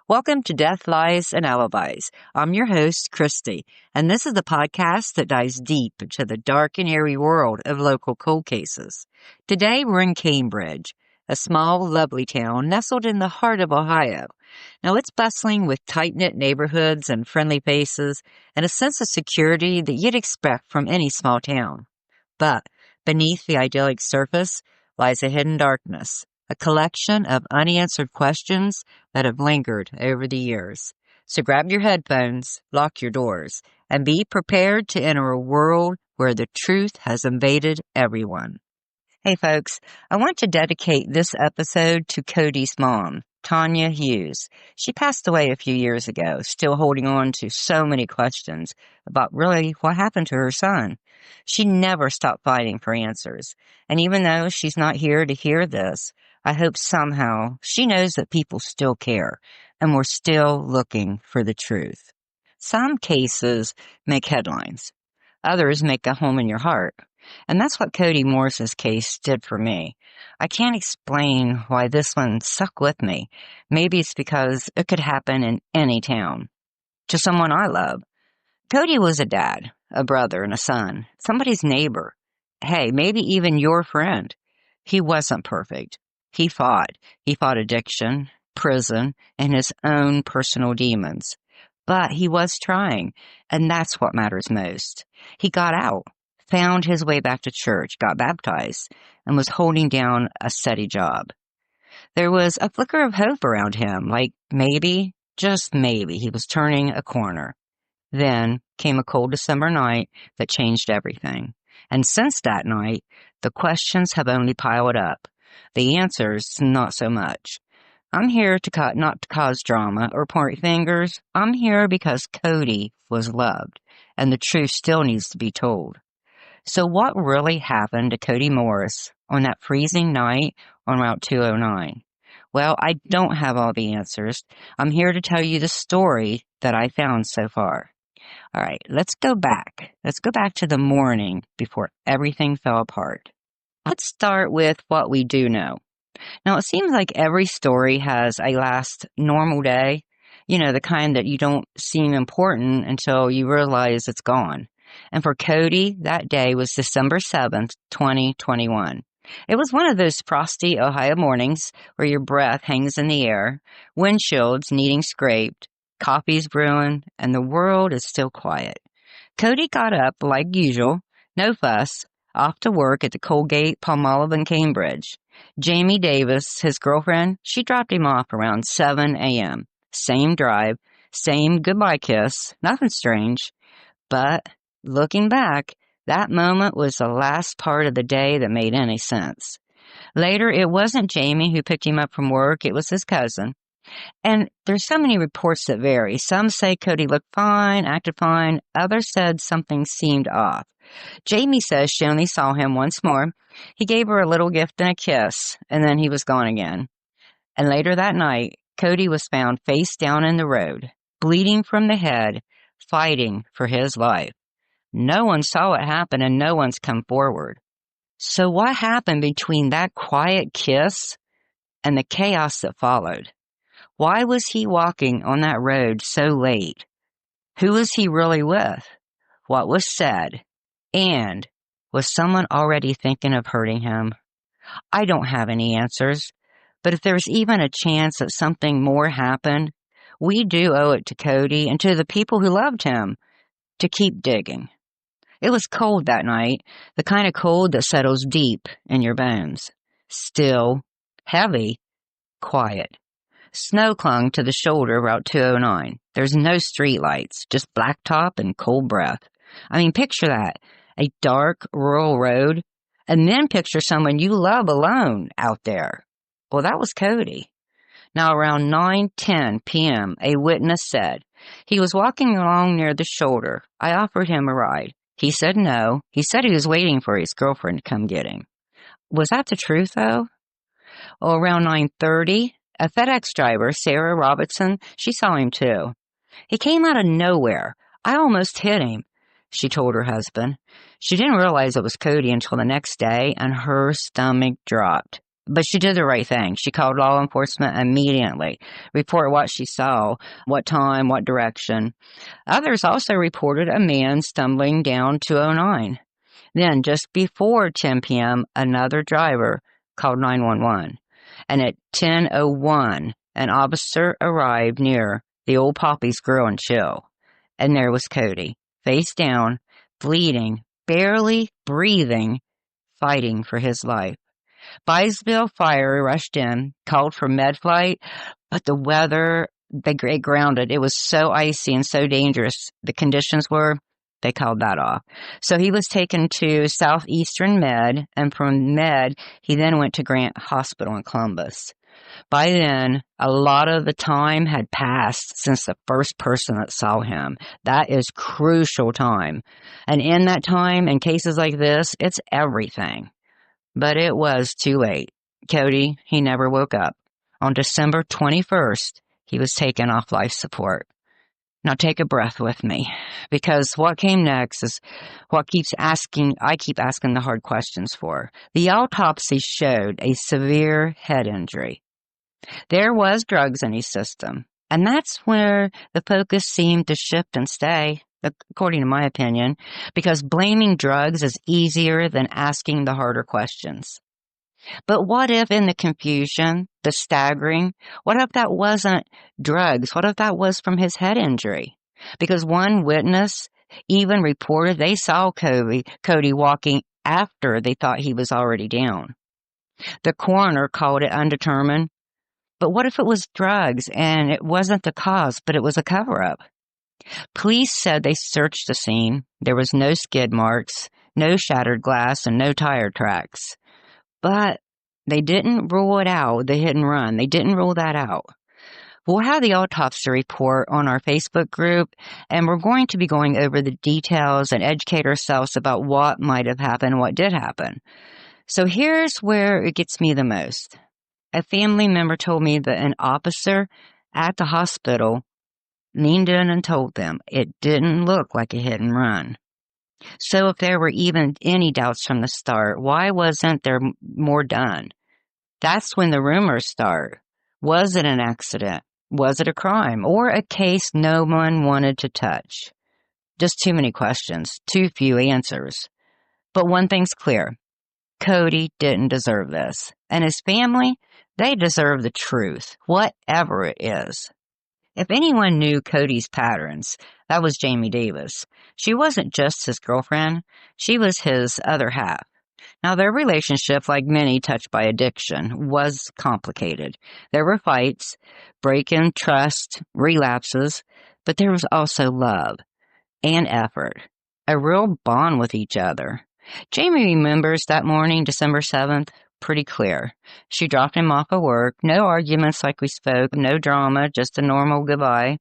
Welcome to Death, Lies, and Alibis. I'm your host, Christy, and this is the podcast that dives deep into the dark and eerie world of local cold cases. Today, we're in Cambridge, a small, lovely town nestled in the heart of Ohio. Now, it's bustling with tight-knit neighborhoods and friendly faces and a sense of security that you'd expect from any small town. But beneath the idyllic surface lies a hidden darkness, a collection of unanswered questions that have lingered over the years. So grab your headphones, lock your doors, and be prepared to enter a world where the truth has invaded everyone. Hey folks, I want to dedicate this episode to Cody's mom, Tanya Hughes. She passed away a few years ago, still holding on to so many questions about really what happened to her son. She never stopped fighting for answers. And even though she's not here to hear this, I hope somehow she knows that people still care and we're still looking for the truth. Some cases make headlines. Others make a home in your heart. And that's what Cody Morris's case did for me. I can't explain why this one stuck with me. Maybe it's because it could happen in any town. To someone I love. Cody was a dad, a brother, and a son. Somebody's neighbor. Hey, maybe even your friend. He wasn't perfect. He fought. He fought addiction, prison, and his own personal demons. But he was trying, and that's what matters most. He got out, found his way back to church, got baptized, and was holding down a steady job. There was a flicker of hope around him, like maybe, just maybe, he was turning a corner. Then came a cold December night that changed everything. And since that night, the questions have only piled up. The answers, not so much. I'm here not to cause drama or point fingers. I'm here because Cody was loved, and the truth still needs to be told. So what really happened to Cody Morris on that freezing night on Route 209? Well, I don't have all the answers. I'm here to tell you the story that I found so far. All right, let's go back. Let's go back to the morning before everything fell apart. Let's start with what we do know. Now, it seems like every story has a last normal day, the kind that you don't seem important until you realize it's gone. And for Cody, that day was December 7th, 2021. It was one of those frosty Ohio mornings where your breath hangs in the air, windshields needing scraped, coffee's brewing, and the world is still quiet. Cody got up like usual, no fuss, off to work at the Colgate Palmolive in Cambridge. Jamie Davis, his girlfriend, she dropped him off around 7 a.m. Same drive, same goodbye kiss, nothing strange. But looking back, that moment was the last part of the day that made any sense. Later, it wasn't Jamie who picked him up from work, it was his cousin. And there's so many reports that vary. Some say Cody looked fine, acted fine. Others said something seemed off. Jamie says she only saw him once more. He gave her a little gift and a kiss, and then he was gone again. And later that night, Cody was found face down in the road, bleeding from the head, fighting for his life. No one saw it happen, and no one's come forward. So what happened between that quiet kiss and the chaos that followed? Why was he walking on that road so late? Who was he really with? What was said? And was someone already thinking of hurting him? I don't have any answers, but if there's even a chance that something more happened, we do owe it to Cody and to the people who loved him to keep digging. It was cold that night, the kind of cold that settles deep in your bones. Still, heavy, quiet. Snow clung to the shoulder of Route 209. There's no streetlights, just blacktop and cold breath. I mean, picture that. A dark, rural road, and then picture someone you love alone out there. Well, that was Cody. Now, around 9:10 p.m., a witness said, he was walking along near the shoulder. I offered him a ride. He said no. He said he was waiting for his girlfriend to come get him. Was that the truth, though? Well, around 9:30, a FedEx driver, Sarah Robertson, she saw him too. He came out of nowhere. I almost hit him, she told her husband. She didn't realize it was Cody until the next day, and her stomach dropped. But she did the right thing. She called law enforcement immediately, report what she saw, what time, what direction. Others also reported a man stumbling down 209. Then, just before 10 p.m., another driver called 911. And at 10:01, an officer arrived near the Old Poppy's Grill and Chill. And there was Cody, face down, bleeding, barely breathing, fighting for his life. Byesville Fire rushed in, called for med flight, but the weather, it grounded. It was so icy and so dangerous. The conditions were, they called that off. So he was taken to Southeastern Med, and from Med, he then went to Grant Hospital in Columbus. By then, a lot of the time had passed since the first person that saw him. That is crucial time. And in that time, in cases like this, it's everything. But it was too late. Cody, he never woke up. On December 21st, he was taken off life support. Now take a breath with me, because what came next is what I keep asking the hard questions for. The autopsy showed a severe head injury. There was drugs in his system, and that's where the focus seemed to shift and stay, according to my opinion, because blaming drugs is easier than asking the harder questions. But what if in the confusion, the staggering, what if that wasn't drugs? What if that was from his head injury? Because one witness even reported they saw Cody walking after they thought he was already down. The coroner called it undetermined. But what if it was drugs and it wasn't the cause, but it was a cover-up? Police said they searched the scene. There was no skid marks, no shattered glass, and no tire tracks. But they didn't rule it out, the hit and run. They didn't rule that out. We'll have the autopsy report on our Facebook group, and we're going to be going over the details and educate ourselves about what might have happened, what did happen. So here's where it gets me the most. A family member told me that an officer at the hospital leaned in and told them it didn't look like a hit and run. So if there were even any doubts from the start, why wasn't there more done? That's when the rumors start. Was it an accident? Was it a crime? Or a case no one wanted to touch? Just too many questions, too few answers. But one thing's clear. Cody didn't deserve this. And his family, they deserve the truth, whatever it is. If anyone knew Cody's patterns, that was Jamie Davis. She wasn't just his girlfriend, she was his other half. Now, their relationship, like many touched by addiction, was complicated. There were fights, break-in trust, relapses, but there was also love and effort, a real bond with each other. Jamie remembers that morning, December 7th, pretty clear. She dropped him off at work, no arguments like we spoke, no drama, just a normal goodbye.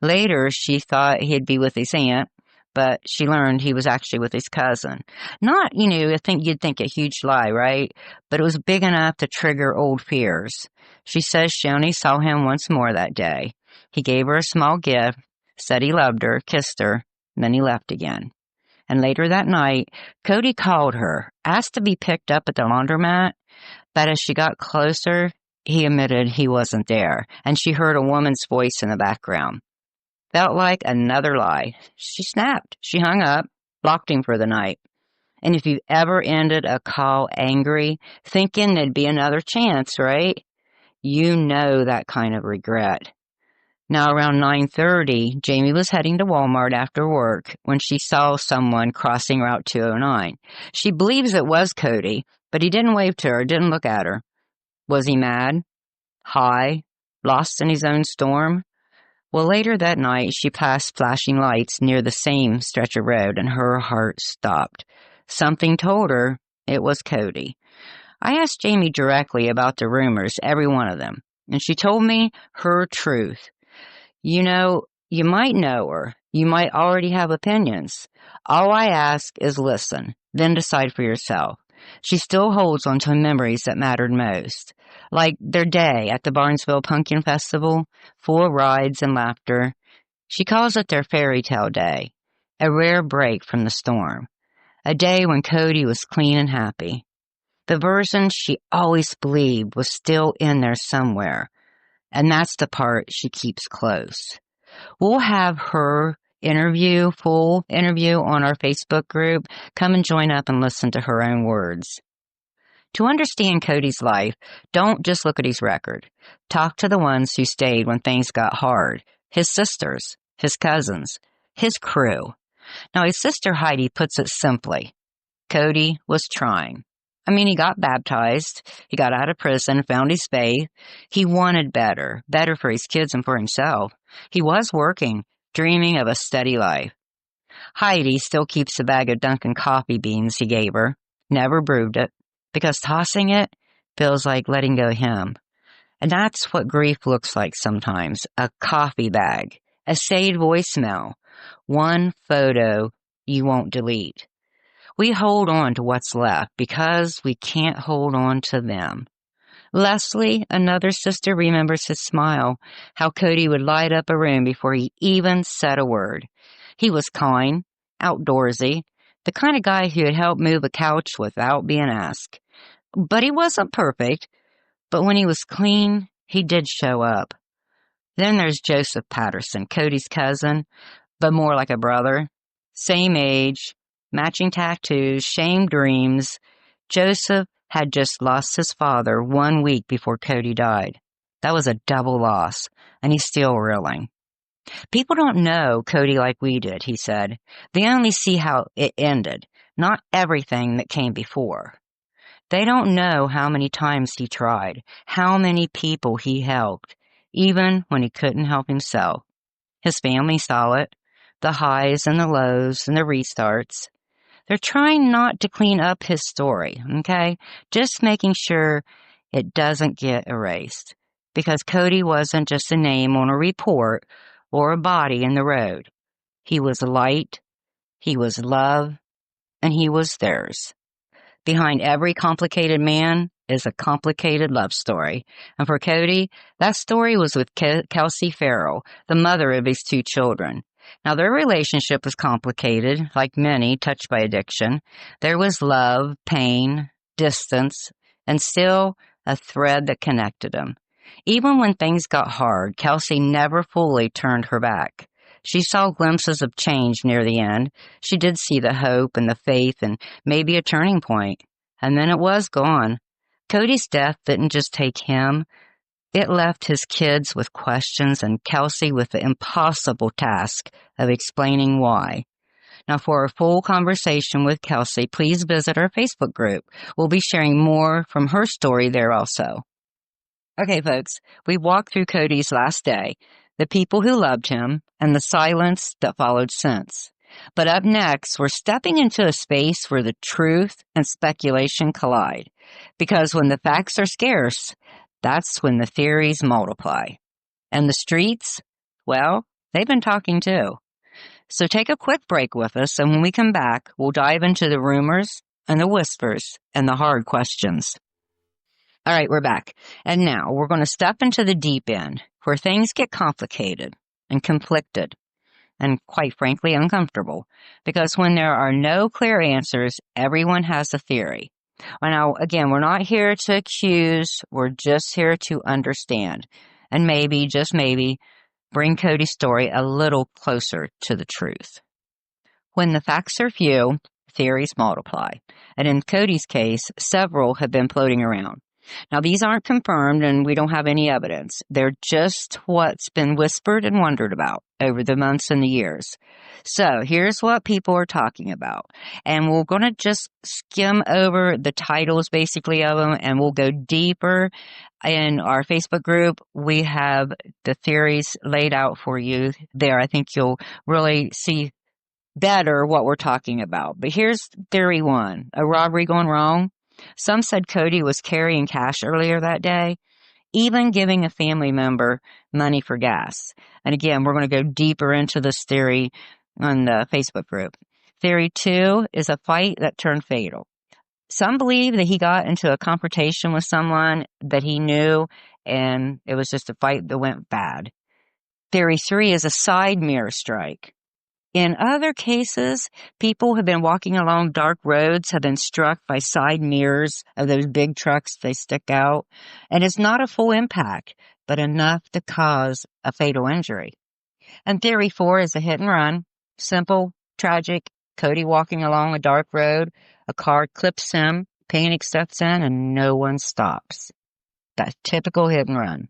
Later, she thought he'd be with his aunt, but she learned he was actually with his cousin. Not, you'd think a huge lie, right? But it was big enough to trigger old fears. She says she only saw him once more that day. He gave her a small gift, said he loved her, kissed her, and then he left again. And later that night, Cody called her, asked to be picked up at the laundromat, but as she got closer, he admitted he wasn't there, and she heard a woman's voice in the background. Felt like another lie. She snapped. She hung up, blocked him for the night. And if you've ever ended a call angry, thinking there'd be another chance, right? You know that kind of regret. Now, around 9:30, Jamie was heading to Walmart after work when she saw someone crossing Route 209. She believes it was Cody, but he didn't wave to her, didn't look at her. Was he mad? High? Lost in his own storm? Well, later that night, she passed flashing lights near the same stretch of road, and her heart stopped. Something told her it was Cody. I asked Jamie directly about the rumors, every one of them, and she told me her truth. You might know her. You might already have opinions. All I ask is listen, then decide for yourself. She still holds on to memories that mattered most, like their day at the Barnesville Pumpkin Festival, full of rides and laughter. She calls it their fairy tale day, a rare break from the storm, a day when Cody was clean and happy. The version she always believed was still in there somewhere, and that's the part she keeps close. We'll have her full interview on our Facebook group. Come and join up and listen to her own words. To understand Cody's life, don't just look at his record. Talk to the ones who stayed when things got hard. His sisters, his cousins, his crew. Now, his sister Heidi puts it simply. Cody was trying. He got baptized. He got out of prison, found his faith. He wanted better for his kids and for himself. He was working, dreaming of a steady life. Heidi still keeps a bag of Dunkin' coffee beans he gave her, never brewed it, because tossing it feels like letting go of him. And that's what grief looks like sometimes, a coffee bag, a saved voicemail, one photo you won't delete. We hold on to what's left because we can't hold on to them. Leslie, another sister, remembers his smile, how Cody would light up a room before he even said a word. He was kind, outdoorsy, the kind of guy who would help move a couch without being asked. But he wasn't perfect, but when he was clean, he did show up. Then there's Joseph Patterson, Cody's cousin, but more like a brother. Same age, matching tattoos, same dreams. Joseph had just lost his father 1 week before Cody died. That was a double loss, and he's still reeling. People don't know Cody like we did, he said. They only see how it ended, not everything that came before. They don't know how many times he tried, how many people he helped, even when he couldn't help himself. His family saw it, the highs and the lows and the restarts. They're trying not to clean up his story, okay? Just making sure it doesn't get erased. Because Cody wasn't just a name on a report or a body in the road. He was light, he was love, and he was theirs. Behind every complicated man is a complicated love story. And for Cody, that story was with Kelsey Farrell, the mother of his 2 children. Now, their relationship was complicated, like many touched by addiction. There was love, pain, distance, and still a thread that connected them. Even when things got hard, Kelsey never fully turned her back. She saw glimpses of change near the end. She did see the hope and the faith and maybe a turning point. And then it was gone. Cody's death didn't just take him. It left his kids with questions and Kelsey with the impossible task of explaining why. Now, for a full conversation with Kelsey, please visit our Facebook group. We'll be sharing more from her story there also. Okay, folks, we walked through Cody's last day, the people who loved him, and the silence that followed since. But up next, we're stepping into a space where the truth and speculation collide. Because when the facts are scarce, that's when the theories multiply. And the streets, well, they've been talking too. So take a quick break with us, and when we come back, we'll dive into the rumors and the whispers and the hard questions. All right, we're back. And now we're going to step into the deep end, where things get complicated and conflicted and, quite frankly, uncomfortable. Because when there are no clear answers, everyone has a theory. Now, again, we're not here to accuse. We're just here to understand. And maybe, just maybe, bring Cody's story a little closer to the truth. When the facts are few, theories multiply. And in Cody's case, several have been floating around. Now, these aren't confirmed and we don't have any evidence. They're just what's been whispered and wondered about over the months and the years. So here's what people are talking about. And we're going to just skim over the titles basically of them and we'll go deeper. In our Facebook group, we have the theories laid out for you there. I think you'll really see better what we're talking about. But here's theory 1, a robbery gone wrong. Some said Cody was carrying cash earlier that day, even giving a family member money for gas. And again, we're going to go deeper into this theory on the Facebook group. Theory 2 is a fight that turned fatal. Some believe that he got into a confrontation with someone that he knew, and it was just a fight that went bad. Theory 3 is a side mirror strike. In other cases, people have been walking along dark roads, have been struck by side mirrors of those big trucks they stick out, and it's not a full impact, but enough to cause a fatal injury. And theory 4 is a hit and run. Simple, tragic, Cody walking along a dark road, a car clips him, panic sets in, and no one stops. That typical hit and run.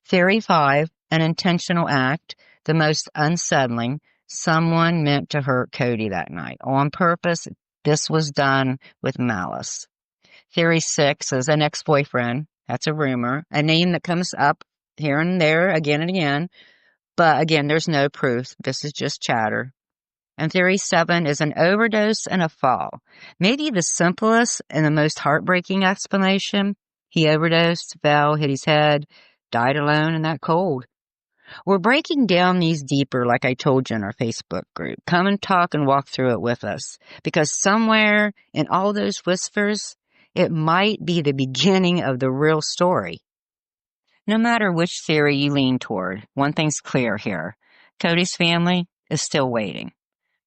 Theory 5, an intentional act, the most unsettling. Someone meant to hurt Cody that night. On purpose, this was done with malice. Theory 6 is an ex-boyfriend. That's a rumor. A name that comes up here and there, again and again. But again, there's no proof. This is just chatter. And theory 7 is an overdose and a fall. Maybe the simplest and the most heartbreaking explanation. He overdosed, fell, hit his head, died alone in that cold. We're breaking down these deeper, like I told you in our Facebook group. Come and talk and walk through it with us. Because somewhere in all those whispers, it might be the beginning of the real story. No matter which theory you lean toward, one thing's clear here. Cody's family is still waiting,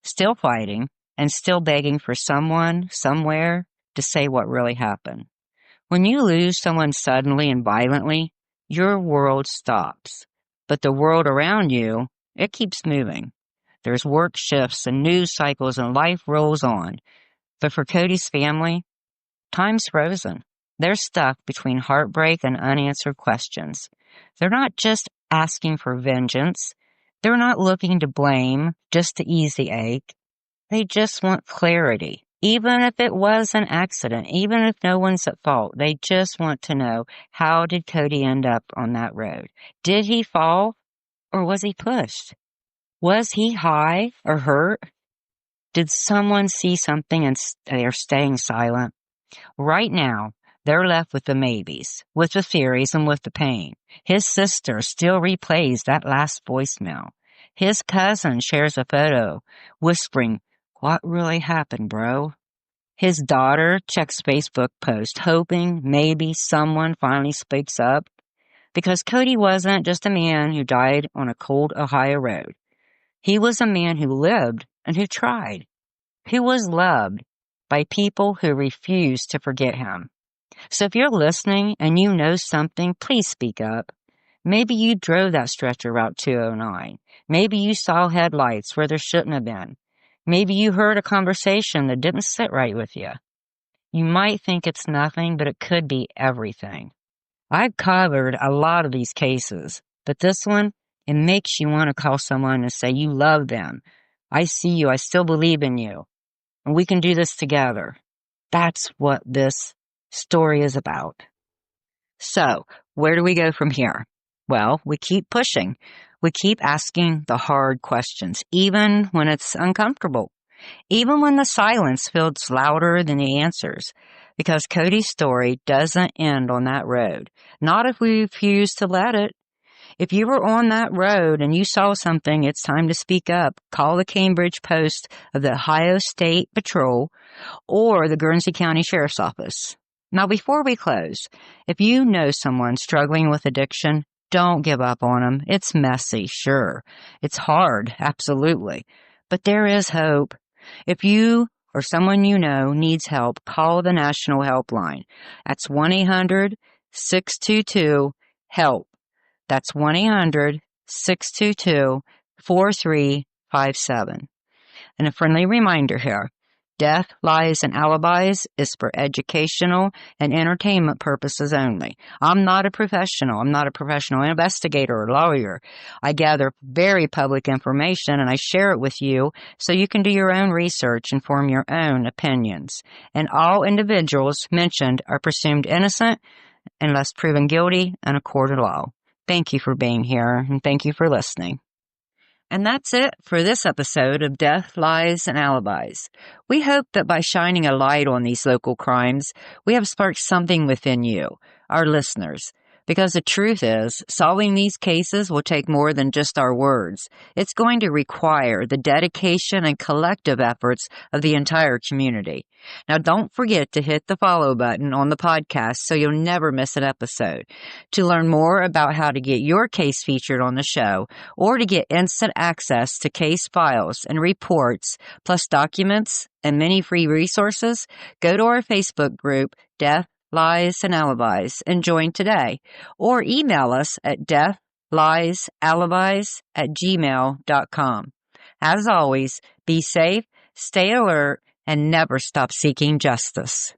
still fighting, and still begging for someone, somewhere, to say what really happened. When you lose someone suddenly and violently, your world stops. But the world around you, it keeps moving. There's work shifts and news cycles and life rolls on. But for Cody's family, time's frozen. They're stuck between heartbreak and unanswered questions. They're not just asking for vengeance. They're not looking to blame just to ease the ache. They just want clarity. Even if it was an accident, even if no one's at fault, they just want to know, how did Cody end up on that road? Did he fall or was he pushed? Was he high or hurt? Did someone see something and they're staying silent? Right now, they're left with the maybes, with the theories, and with the pain. His sister still replays that last voicemail. His cousin shares a photo, whispering, "What really happened, bro?" His daughter checks Facebook posts, hoping maybe someone finally speaks up. Because Cody wasn't just a man who died on a cold Ohio road. He was a man who lived and who tried, who was loved by people who refused to forget him. So if you're listening and you know something, please speak up. Maybe you drove that stretch of Route 209. Maybe you saw headlights where there shouldn't have been. Maybe you heard a conversation that didn't sit right with you. You might think it's nothing, but it could be everything. I've covered a lot of these cases, but this one, it makes you want to call someone and say you love them. I see you. I still believe in you. And we can do this together. That's what this story is about. So, where do we go from here? Well, we keep pushing. We keep asking the hard questions, even when it's uncomfortable, even when the silence feels louder than the answers, because Cody's story doesn't end on that road, not if we refuse to let it. If you were on that road and you saw something, it's time to speak up. Call the Cambridge Post of the Ohio State Patrol or the Guernsey County Sheriff's Office. Now, before we close, if you know someone struggling with addiction, don't give up on them. It's messy, sure. It's hard, absolutely. But there is hope. If you or someone you know needs help, call the National Helpline. That's 1-800-622-HELP. That's 1-800-622-4357. And a friendly reminder here, Death, Lies, and Alibis is for educational and entertainment purposes only. I'm not a professional. I'm not a professional investigator or lawyer. I gather very public information and I share it with you so you can do your own research and form your own opinions. And all individuals mentioned are presumed innocent unless proven guilty in a court of law. Thank you for being here and thank you for listening. And that's it for this episode of Death, Lies, and Alibis. We hope that by shining a light on these local crimes, we have sparked something within you, our listeners. Because the truth is, solving these cases will take more than just our words. It's going to require the dedication and collective efforts of the entire community. Now, don't forget to hit the follow button on the podcast so you'll never miss an episode. To learn more about how to get your case featured on the show, or to get instant access to case files and reports, plus documents and many free resources, go to our Facebook group, Death, Lies, and Alibis, and join today. Or email us at deathliesalibis@gmail.com. As always, be safe, stay alert, and never stop seeking justice.